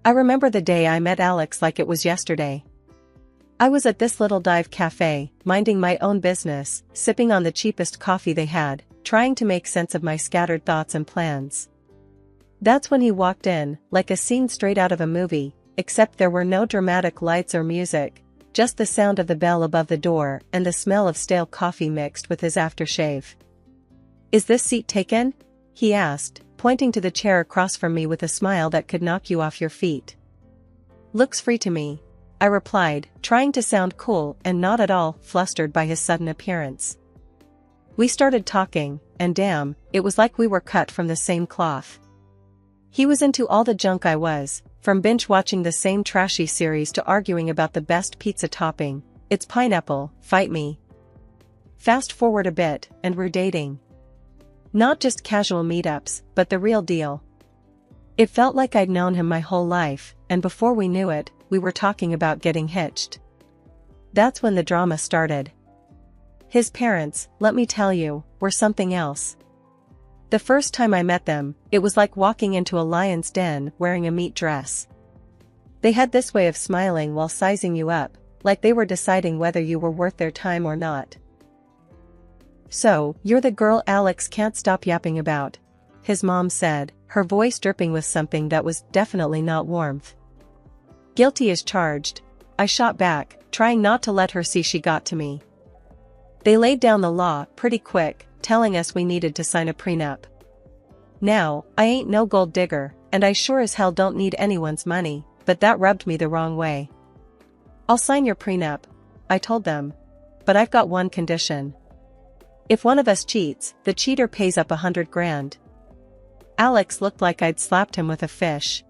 I remember the day I met Alex like it was yesterday. I was at this little dive cafe, minding my own business, sipping on the cheapest coffee they had, trying to make sense of my scattered thoughts and plans. That's when he walked in, like a scene straight out of a movie, except there were no dramatic lights or music, just the sound of the bell above the door and the smell of stale coffee mixed with his aftershave. "Is this seat taken?" he asked, pointing to the chair across from me with a smile that could knock you off your feet. "Looks free to me," I replied, trying to sound cool and not at all flustered by his sudden appearance. We started talking, and damn, it was like we were cut from the same cloth. He was into all the junk I was, from binge-watching the same trashy series to arguing about the best pizza topping. It's pineapple, fight me. Fast forward a bit, and we're dating. Not just casual meetups, but the real deal. It felt like I'd known him my whole life, and before we knew it, we were talking about getting hitched. That's when the drama started. His parents, let me tell you, were something else. The first time I met them, it was like walking into a lion's den wearing a meat dress. They had this way of smiling while sizing you up, like they were deciding whether you were worth their time or not. "So, you're the girl Alex can't stop yapping about," his mom said, her voice dripping with something that was definitely not warmth. "Guilty as charged," I shot back, trying not to let her see she got to me. They laid down the law pretty quick, telling us we needed to sign a prenup. Now, I ain't no gold digger, and I sure as hell don't need anyone's money, but that rubbed me the wrong way. "I'll sign your prenup," I told them. "But I've got one condition. If one of us cheats, the cheater pays up 100 grand. Alex looked like I'd slapped him with a fish.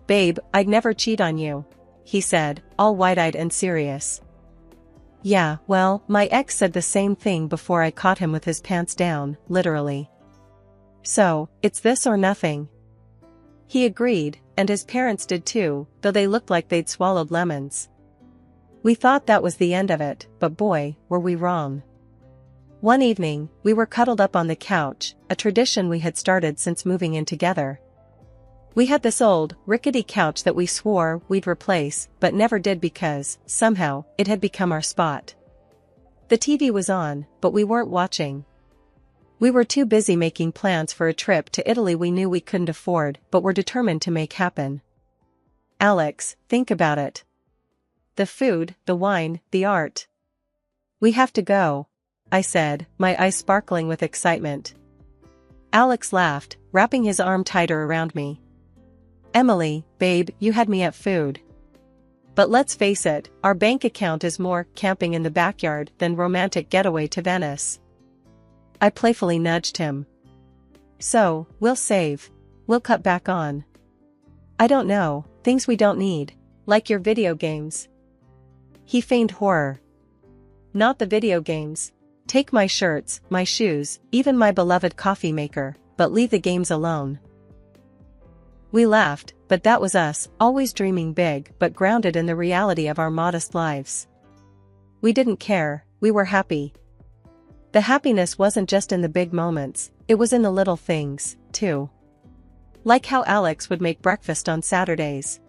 "Babe, I'd never cheat on you," he said, all wide-eyed and serious. Yeah, well, my ex said the same thing before I caught him with his pants down, literally. "So, it's this or nothing." He agreed, and his parents did too, though they looked like they'd swallowed lemons. We thought that was the end of it, but boy, were we wrong. One evening, we were cuddled up on the couch, a tradition we had started since moving in together. We had this old, rickety couch that we swore we'd replace, but never did because, somehow, it had become our spot. The TV was on, but we weren't watching. We were too busy making plans for a trip to Italy we knew we couldn't afford but were determined to make happen. "Alex, think about it. The food, the wine, the art. We have to go," I said, my eyes sparkling with excitement. Alex laughed, wrapping his arm tighter around me. "Emily, babe, you had me at food. But let's face it, our bank account is more camping in the backyard than romantic getaway to Venice." I playfully nudged him. "So, we'll save. We'll cut back on. I don't know, things we don't need, like your video games." He feigned horror. "Not the video games. Take my shirts, my shoes, even my beloved coffee maker, but leave the games alone." We laughed, but that was us, always dreaming big but grounded in the reality of our modest lives. We didn't care, we were happy. The happiness wasn't just in the big moments, it was in the little things, too. Like how Alex would make breakfast on Saturdays.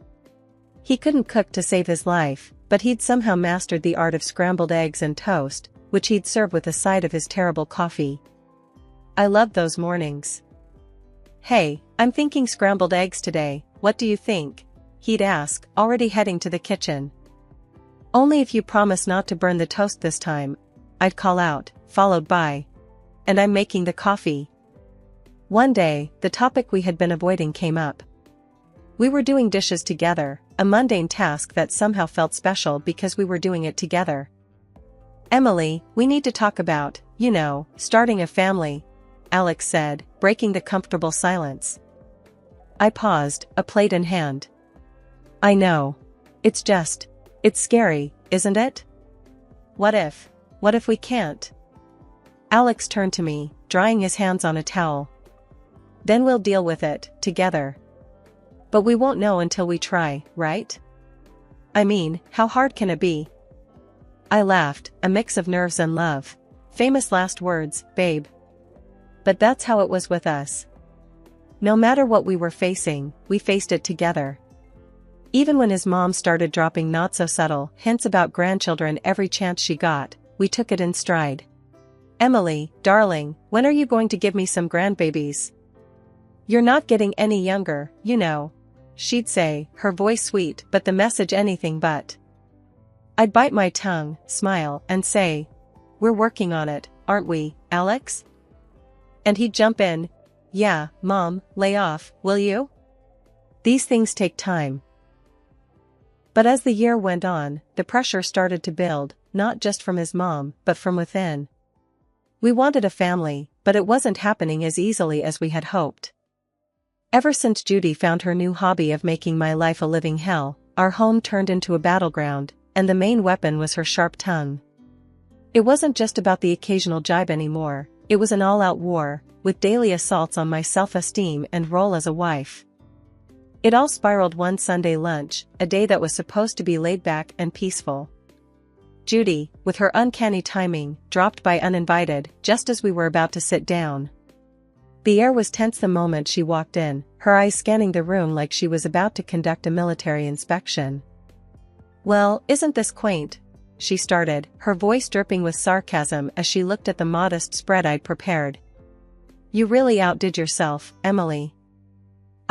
He couldn't cook to save his life, but he'd somehow mastered the art of scrambled eggs and toast, which he'd serve with a side of his terrible coffee. I loved those mornings. "Hey, I'm thinking scrambled eggs today, what do you think?" he'd ask, already heading to the kitchen. "Only if you promise not to burn the toast this time," I'd call out, followed by, "And I'm making the coffee." One day, the topic we had been avoiding came up. We were doing dishes together, a mundane task that somehow felt special because we were doing it together. "Emily, we need to talk about, starting a family," Alex said, breaking the comfortable silence. I paused, a plate in hand. "I know. It's scary, isn't it? What if we can't?" Alex turned to me, drying his hands on a towel. "Then we'll deal with it, together. But we won't know until we try, right? I mean, how hard can it be?" I laughed, a mix of nerves and love. Famous last words, babe. But that's how it was with us. No matter what we were facing, we faced it together. Even when his mom started dropping not-so-subtle hints about grandchildren every chance she got, we took it in stride. "Emily, darling, when are you going to give me some grandbabies? You're not getting any younger, you know," she'd say, her voice sweet but the message anything but. I'd bite my tongue, smile, and say, "We're working on it, aren't we, Alex?" And he'd jump in, "Yeah, Mom, lay off, will you? These things take time." But as the year went on, the pressure started to build, not just from his mom, but from within. We wanted a family, but it wasn't happening as easily as we had hoped. Ever since Judy found her new hobby of making my life a living hell, our home turned into a battleground, and the main weapon was her sharp tongue. It wasn't just about the occasional jibe anymore, it was an all-out war, with daily assaults on my self-esteem and role as a wife. It all spiraled one Sunday lunch, a day that was supposed to be laid back and peaceful. Judy, with her uncanny timing, dropped by uninvited, just as we were about to sit down. The air was tense the moment she walked in, her eyes scanning the room like she was about to conduct a military inspection. "Well, isn't this quaint?" she started, her voice dripping with sarcasm as she looked at the modest spread I'd prepared. "You really outdid yourself, Emily.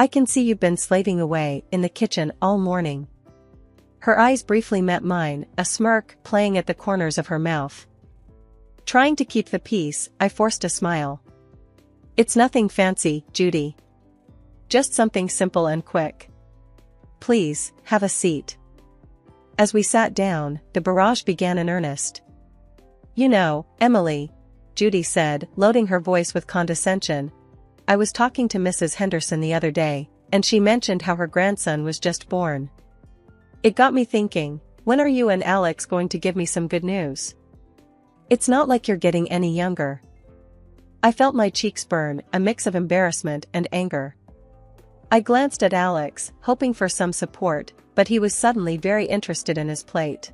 I can see you've been slaving away in the kitchen all morning." Her eyes briefly met mine, a smirk playing at the corners of her mouth. Trying to keep the peace, I forced a smile. "It's nothing fancy, Judy. Just something simple and quick. Please, have a seat." As we sat down, the barrage began in earnest. "You know, Emily," Judy said, loading her voice with condescension, "I was talking to Mrs. Henderson the other day, and she mentioned how her grandson was just born. It got me thinking, when are you and Alex going to give me some good news? It's not like you're getting any younger." I felt my cheeks burn, a mix of embarrassment and anger. I glanced at Alex, hoping for some support, but he was suddenly very interested in his plate.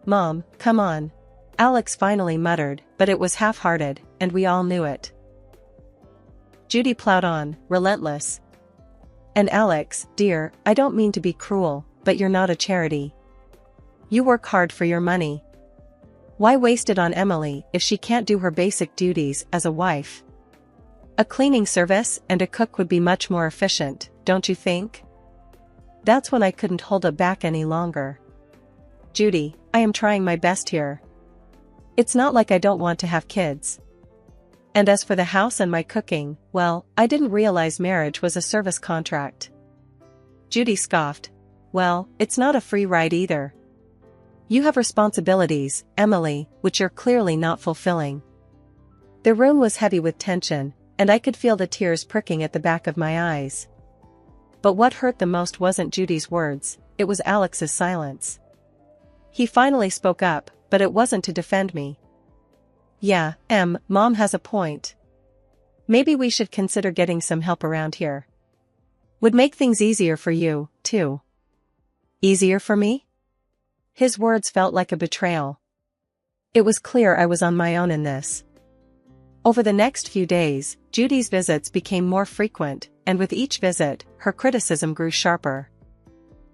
"Mom, come on," Alex finally muttered, but it was half-hearted, and we all knew it. Judy plowed on, relentless. "And Alex, dear, I don't mean to be cruel, but you're not a charity. You work hard for your money. Why waste it on Emily if she can't do her basic duties as a wife? A cleaning service and a cook would be much more efficient, don't you think?" That's when I couldn't hold it back any longer. "Judy, I am trying my best here. It's not like I don't want to have kids. And as for the house and my cooking, well, I didn't realize marriage was a service contract." Judy scoffed. "Well, it's not a free ride either. You have responsibilities, Emily, which you're clearly not fulfilling." The room was heavy with tension, and I could feel the tears pricking at the back of my eyes. But what hurt the most wasn't Judy's words, it was Alex's silence. He finally spoke up, but it wasn't to defend me. "Yeah, Mom has a point. Maybe we should consider getting some help around here. Would make things easier for you, too." "Easier for me?" His words felt like a betrayal. It was clear I was on my own in this. Over the next few days, Judy's visits became more frequent, and with each visit, her criticism grew sharper.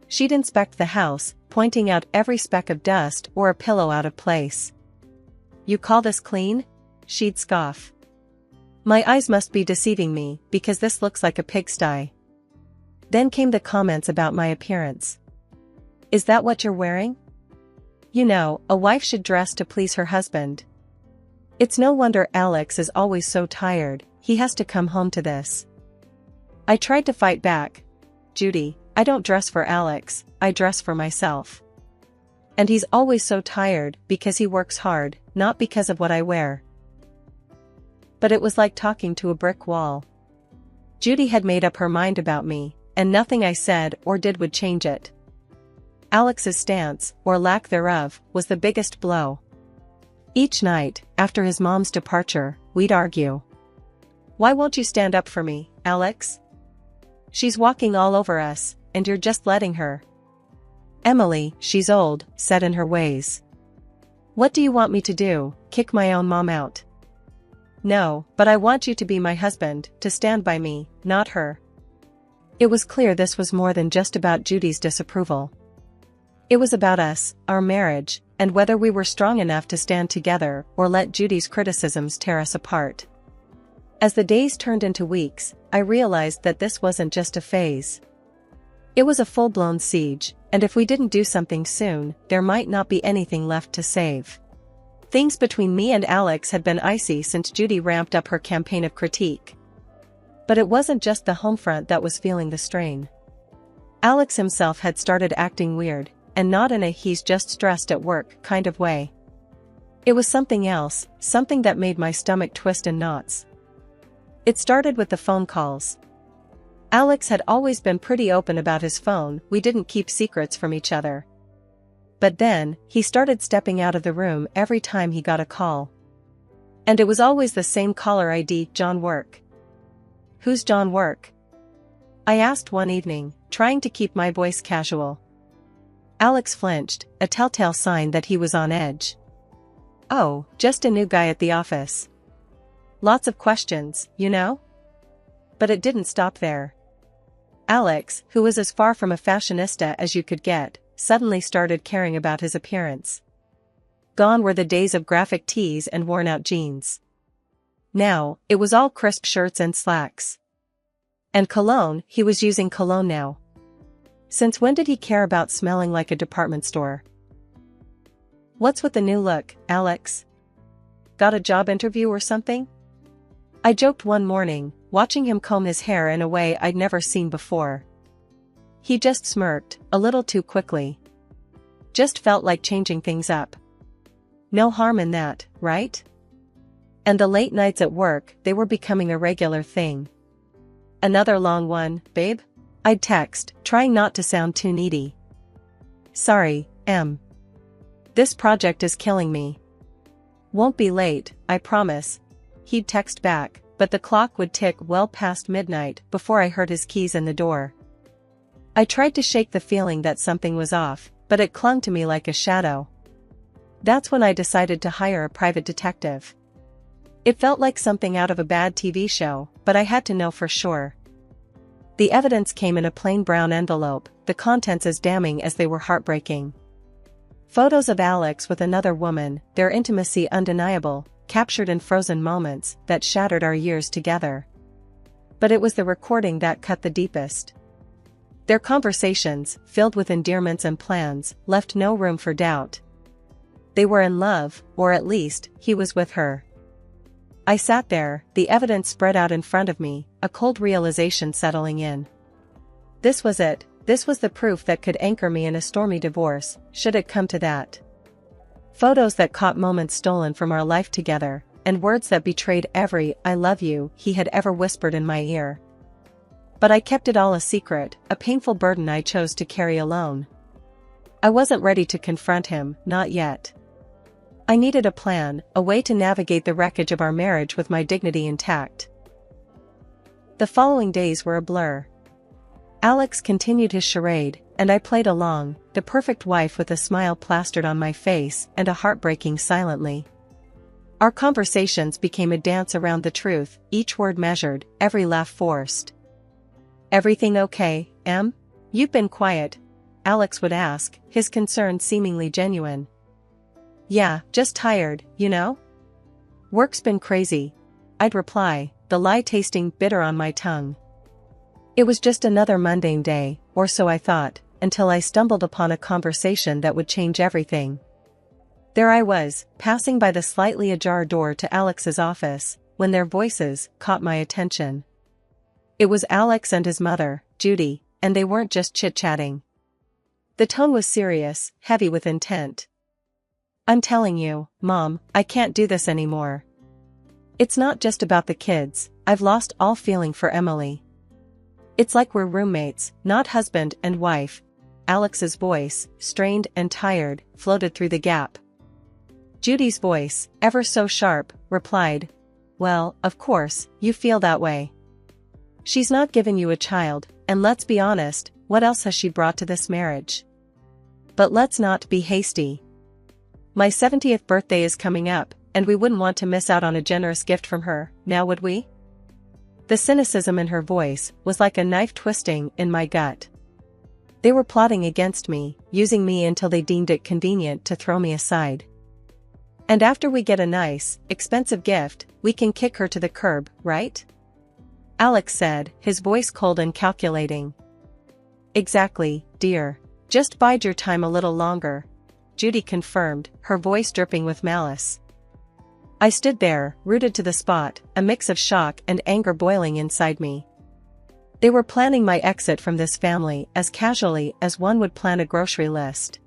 She'd inspect the house, pointing out every speck of dust or a pillow out of place. "You call this clean?" she'd scoff. My eyes must be deceiving me, because this looks like a pigsty. Then came the comments about my appearance. "Is that what you're wearing? You know, a wife should dress to please her husband. It's no wonder Alex is always so tired, he has to come home to this." I tried to fight back. "Judy, I don't dress for Alex, I dress for myself. And he's always so tired because he works hard, not because of what I wear." But it was like talking to a brick wall. Judy had made up her mind about me, and nothing I said or did would change it. Alex's stance, or lack thereof, was the biggest blow. Each night, after his mom's departure, we'd argue. "Why won't you stand up for me, Alex? She's walking all over us, and you're just letting her." "Emily, she's old, set in her ways. What do you want me to do, kick my own mom out?" "No, but I want you to be my husband, to stand by me, not her." It was clear this was more than just about Judy's disapproval. It was about us, our marriage, and whether we were strong enough to stand together or let Judy's criticisms tear us apart. As the days turned into weeks, I realized that this wasn't just a phase. It was a full-blown siege, and if we didn't do something soon, there might not be anything left to save. Things between me and Alex had been icy since Judy ramped up her campaign of critique. But it wasn't just the home front that was feeling the strain. Alex himself had started acting weird, and not in a he's just stressed at work kind of way. It was something else, something that made my stomach twist in knots. It started with the phone calls. Alex had always been pretty open about his phone, we didn't keep secrets from each other. But then, he started stepping out of the room every time he got a call. And it was always the same caller ID, John Work. Who's John Work? I asked one evening, trying to keep my voice casual. Alex flinched, a telltale sign that he was on edge. Oh, just a new guy at the office. Lots of questions, you know? But it didn't stop there. Alex, who was as far from a fashionista as you could get, suddenly started caring about his appearance. Gone were the days of graphic tees and worn-out jeans. Now, it was all crisp shirts and slacks. And cologne, he was using cologne now. Since when did he care about smelling like a department store? What's with the new look, Alex? Got a job interview or something? I joked one morning, watching him comb his hair in a way I'd never seen before. He just smirked, a little too quickly. Just felt like changing things up. No harm in that, right? And the late nights at work, they were becoming a regular thing. Another long one, babe? I'd text, trying not to sound too needy. Sorry, Em. This project is killing me. Won't be late, I promise. He'd text back, but the clock would tick well past midnight before I heard his keys in the door. I tried to shake the feeling that something was off, but it clung to me like a shadow. That's when I decided to hire a private detective. It felt like something out of a bad TV show, but I had to know for sure. The evidence came in a plain brown envelope, the contents as damning as they were heartbreaking. Photos of Alex with another woman, their intimacy undeniable, captured in frozen moments that shattered our years together. But it was the recording that cut the deepest. Their conversations, filled with endearments and plans, left no room for doubt. They were in love, or at least, he was with her. I sat there, the evidence spread out in front of me, a cold realization settling in. This was it, this was the proof that could anchor me in a stormy divorce, should it come to that. Photos that caught moments stolen from our life together, and words that betrayed every "I love you" he had ever whispered in my ear. But I kept it all a secret, a painful burden I chose to carry alone. I wasn't ready to confront him, not yet. I needed a plan, a way to navigate the wreckage of our marriage with my dignity intact. The following days were a blur. Alex continued his charade, and I played along, the perfect wife with a smile plastered on my face and a heart breaking silently. Our conversations became a dance around the truth, each word measured, every laugh forced. Everything okay, Em? You've been quiet, Alex would ask, his concern seemingly genuine. Yeah, just tired, you know? Work's been crazy, I'd reply, the lie tasting bitter on my tongue. It was just another mundane day, or so I thought, until I stumbled upon a conversation that would change everything. There I was, passing by the slightly ajar door to Alex's office, when their voices caught my attention. It was Alex and his mother, Judy, and they weren't just chit-chatting. The tone was serious, heavy with intent. I'm telling you, Mom, I can't do this anymore. It's not just about the kids, I've lost all feeling for Emily. It's like we're roommates, not husband and wife. Alex's voice, strained and tired, floated through the gap. Judy's voice, ever so sharp, replied, Well, of course, you feel that way. She's not given you a child, and let's be honest, what else has she brought to this marriage? But let's not be hasty. My 70th birthday is coming up, and we wouldn't want to miss out on a generous gift from her, now would we? The cynicism in her voice was like a knife twisting in my gut. They were plotting against me, using me until they deemed it convenient to throw me aside. And after we get a nice, expensive gift, we can kick her to the curb, right? Alex said, his voice cold and calculating. Exactly, dear. Just bide your time a little longer, Judy confirmed, her voice dripping with malice. I stood there, rooted to the spot, a mix of shock and anger boiling inside me. They were planning my exit from this family as casually as one would plan a grocery list.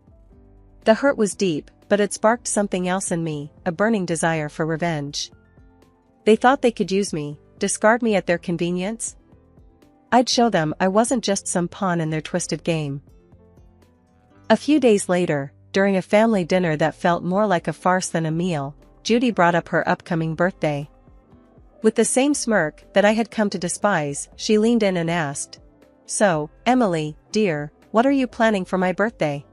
The hurt was deep, but it sparked something else in me, a burning desire for revenge. They thought they could use me, discard me at their convenience? I'd show them I wasn't just some pawn in their twisted game. A few days later, during a family dinner that felt more like a farce than a meal, Judy brought up her upcoming birthday. With the same smirk that I had come to despise, she leaned in and asked, "So, Emily, dear, what are you planning for my birthday?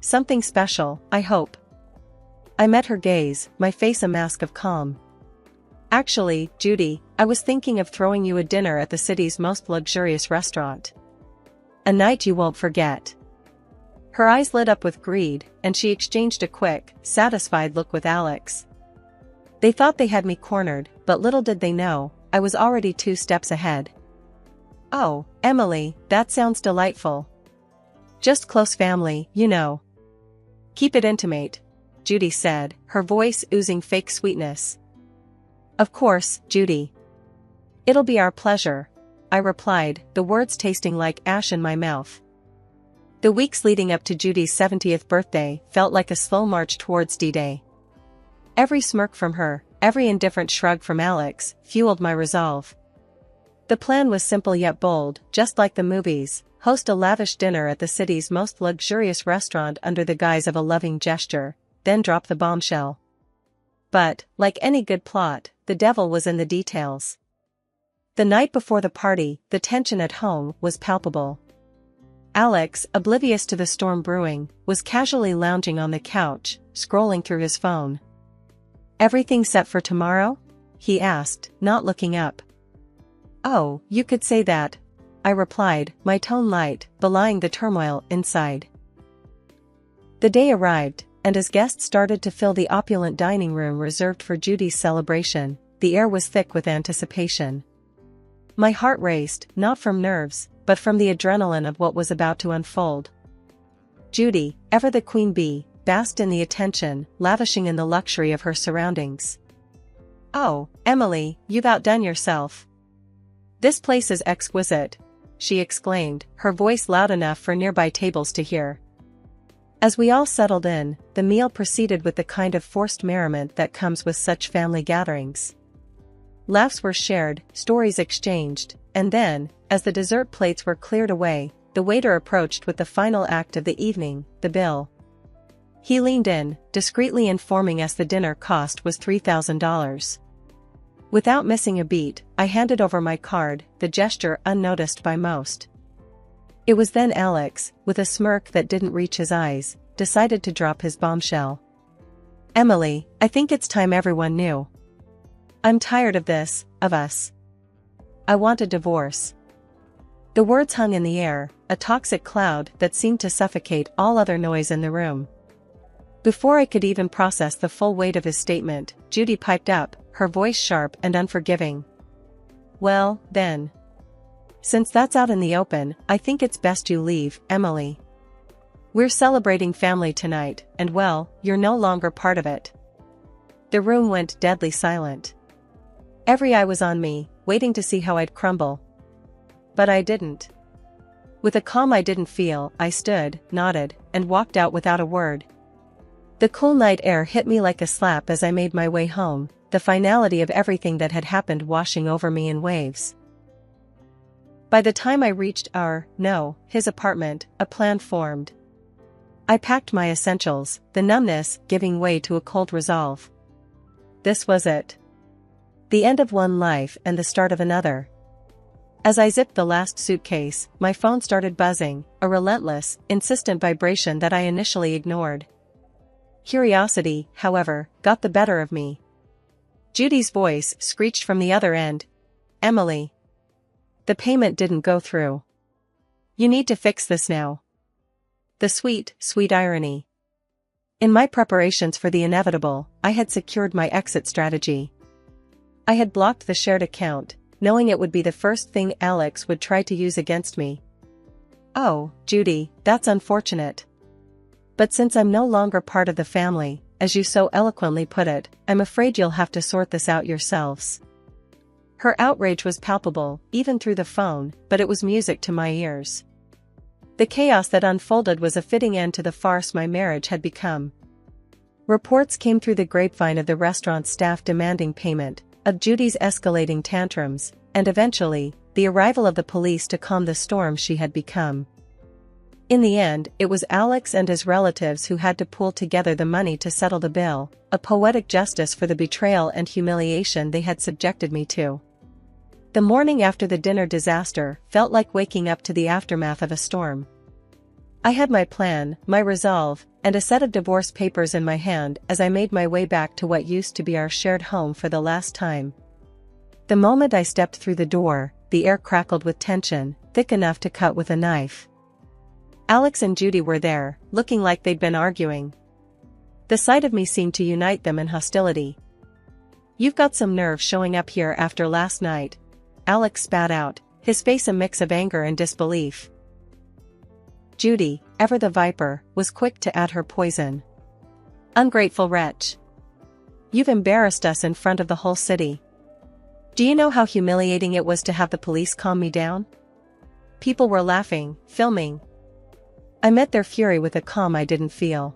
Something special, I hope." I met her gaze, my face a mask of calm. "Actually, Judy, I was thinking of throwing you a dinner at the city's most luxurious restaurant. A night you won't forget." Her eyes lit up with greed, and she exchanged a quick, satisfied look with Alex. They thought they had me cornered, but little did they know, I was already 2 steps ahead. "Oh, Emily, that sounds delightful. Just close family, you know." "Keep it intimate," Judy said, her voice oozing fake sweetness. "Of course, Judy. It'll be our pleasure," I replied, the words tasting like ash in my mouth. The weeks leading up to Judy's 70th birthday felt like a slow march towards D-Day. Every smirk from her, every indifferent shrug from Alex, fueled my resolve. The plan was simple yet bold, just like the movies: host a lavish dinner at the city's most luxurious restaurant under the guise of a loving gesture, then drop the bombshell. But, like any good plot, the devil was in the details. The night before the party, the tension at home was palpable. Alex, oblivious to the storm brewing, was casually lounging on the couch, scrolling through his phone. "Everything set for tomorrow?" he asked, not looking up. "Oh, you could say that," I replied, my tone light, belying the turmoil inside. The day arrived, and as guests started to fill the opulent dining room reserved for Judy's celebration, the air was thick with anticipation. My heart raced, not from nerves, but from the adrenaline of what was about to unfold. Judy, ever the queen bee, basked in the attention, lavishing in the luxury of her surroundings. "Oh, Emily, you've outdone yourself. This place is exquisite," she exclaimed, her voice loud enough for nearby tables to hear. As we all settled in, the meal proceeded with the kind of forced merriment that comes with such family gatherings. Laughs were shared, stories exchanged, and then, as the dessert plates were cleared away, the waiter approached with the final act of the evening, the bill. He leaned in, discreetly informing us the dinner cost was $3,000. Without missing a beat, I handed over my card, the gesture unnoticed by most. It was then Alex, with a smirk that didn't reach his eyes, decided to drop his bombshell. "Emily, I think it's time everyone knew. I'm tired of this, of us. I want a divorce." The words hung in the air, a toxic cloud that seemed to suffocate all other noise in the room. Before I could even process the full weight of his statement, Judy piped up, her voice sharp and unforgiving. "Well, then. Since that's out in the open, I think it's best you leave, Emily. We're celebrating family tonight, and well, you're no longer part of it." The room went deadly silent. Every eye was on me, waiting to see how I'd crumble. But I didn't. With a calm I didn't feel, I stood, nodded, and walked out without a word. The cool night air hit me like a slap as I made my way home, the finality of everything that had happened washing over me in waves. By the time I reached his apartment, a plan formed. I packed my essentials, the numbness giving way to a cold resolve. This was it. The end of one life and the start of another. As I zipped the last suitcase, my phone started buzzing, a relentless, insistent vibration that I initially ignored. Curiosity, however, got the better of me. Judy's voice screeched from the other end. Emily. The payment didn't go through. You need to fix this now. The sweet, sweet irony. In my preparations for the inevitable, I had secured my exit strategy. I had blocked the shared account, knowing it would be the first thing Alex would try to use against me. Oh, Judy, that's unfortunate. But since I'm no longer part of the family, as you so eloquently put it, I'm afraid you'll have to sort this out yourselves. Her outrage was palpable, even through the phone, but it was music to my ears. The chaos that unfolded was a fitting end to the farce my marriage had become. Reports came through the grapevine of the restaurant staff demanding payment, of Judy's escalating tantrums, and eventually, the arrival of the police to calm the storm she had become. In the end, it was Alex and his relatives who had to pool together the money to settle the bill, a poetic justice for the betrayal and humiliation they had subjected me to. The morning after the dinner disaster felt like waking up to the aftermath of a storm. I had my plan, my resolve, and a set of divorce papers in my hand as I made my way back to what used to be our shared home for the last time. The moment I stepped through the door, the air crackled with tension, thick enough to cut with a knife. Alex and Judy were there, looking like they'd been arguing. The sight of me seemed to unite them in hostility. "You've got some nerve showing up here after last night," Alex spat out, his face a mix of anger and disbelief. Judy, ever the viper, was quick to add her poison. "Ungrateful wretch. You've embarrassed us in front of the whole city. Do you know how humiliating it was to have the police calm me down? People were laughing, filming. I met their fury with a calm I didn't feel.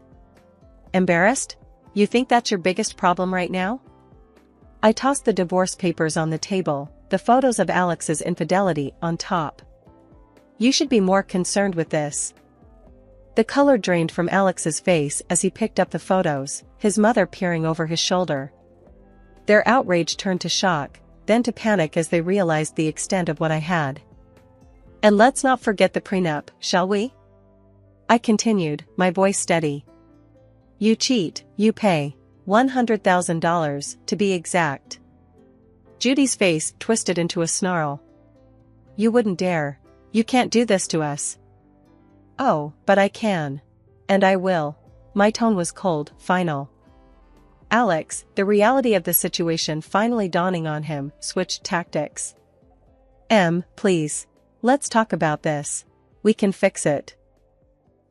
Embarrassed? You think that's your biggest problem right now?" I tossed the divorce papers on the table, the photos of Alex's infidelity on top. "You should be more concerned with this." The color drained from Alex's face as he picked up the photos, his mother peering over his shoulder. Their outrage turned to shock, then to panic as they realized the extent of what I had. "And let's not forget the prenup, shall we?" I continued, my voice steady. "You cheat, you pay. $100,000, to be exact." Judy's face twisted into a snarl. "You wouldn't dare. You can't do this to us." "Oh, but I can. And I will." My tone was cold, final. Alex, the reality of the situation finally dawning on him, switched tactics. Please. Let's talk about this. We can fix it."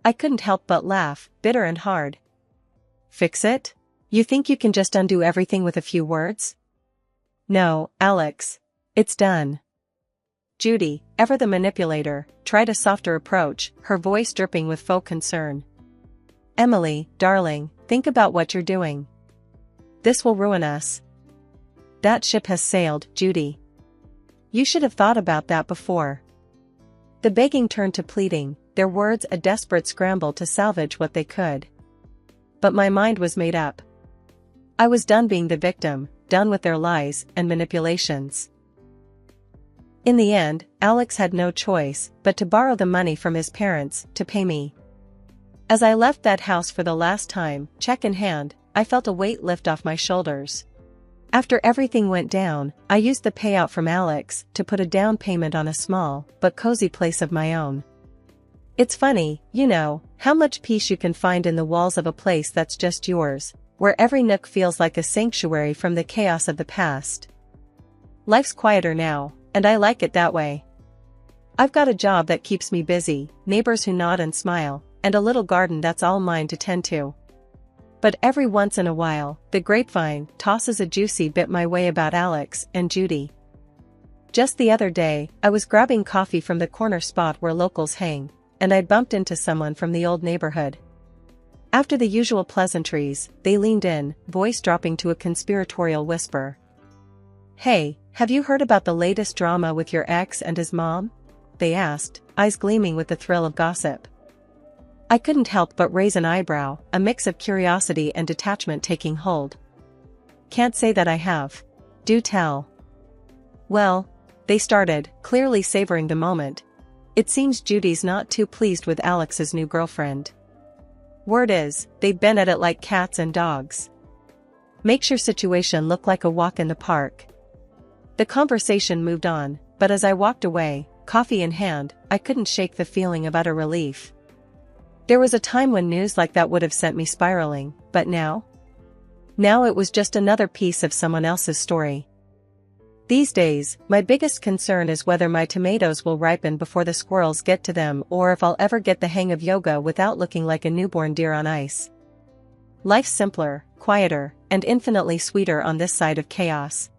I couldn't help but laugh, bitter and hard. "Fix it? You think you can just undo everything with a few words?" "No, Alex. It's done." Judy, ever the manipulator, tried a softer approach, her voice dripping with faux concern. "Emily, darling, think about what you're doing. This will ruin us." "That ship has sailed, Judy. You should have thought about that before." The begging turned to pleading, their words a desperate scramble to salvage what they could. But my mind was made up. I was done being the victim, done with their lies and manipulations. In the end, Alex had no choice but to borrow the money from his parents to pay me. As I left that house for the last time, check in hand, I felt a weight lift off my shoulders. After everything went down, I used the payout from Alex to put a down payment on a small but cozy place of my own. It's funny, you know, how much peace you can find in the walls of a place that's just yours, where every nook feels like a sanctuary from the chaos of the past. Life's quieter now, and I like it that way. I've got a job that keeps me busy, neighbors who nod and smile, and a little garden that's all mine to tend to. But every once in a while, the grapevine tosses a juicy bit my way about Alex and Judy. Just the other day, I was grabbing coffee from the corner spot where locals hang, and I bumped into someone from the old neighborhood. After the usual pleasantries, they leaned in, voice dropping to a conspiratorial whisper. "Hey, have you heard about the latest drama with your ex and his mom?" they asked, eyes gleaming with the thrill of gossip. I couldn't help but raise an eyebrow, a mix of curiosity and detachment taking hold. "Can't say that I have." "Do tell." "Well," they started, clearly savoring the moment. "It seems Judy's not too pleased with Alex's new girlfriend. Word is, they've been at it like cats and dogs. Makes your situation look like a walk in the park. The conversation moved on, but as I walked away, coffee in hand, I couldn't shake the feeling of utter relief. There was a time when news like that would have sent me spiraling, but now? Now it was just another piece of someone else's story. These days, my biggest concern is whether my tomatoes will ripen before the squirrels get to them or if I'll ever get the hang of yoga without looking like a newborn deer on ice. Life's simpler, quieter, and infinitely sweeter on this side of chaos.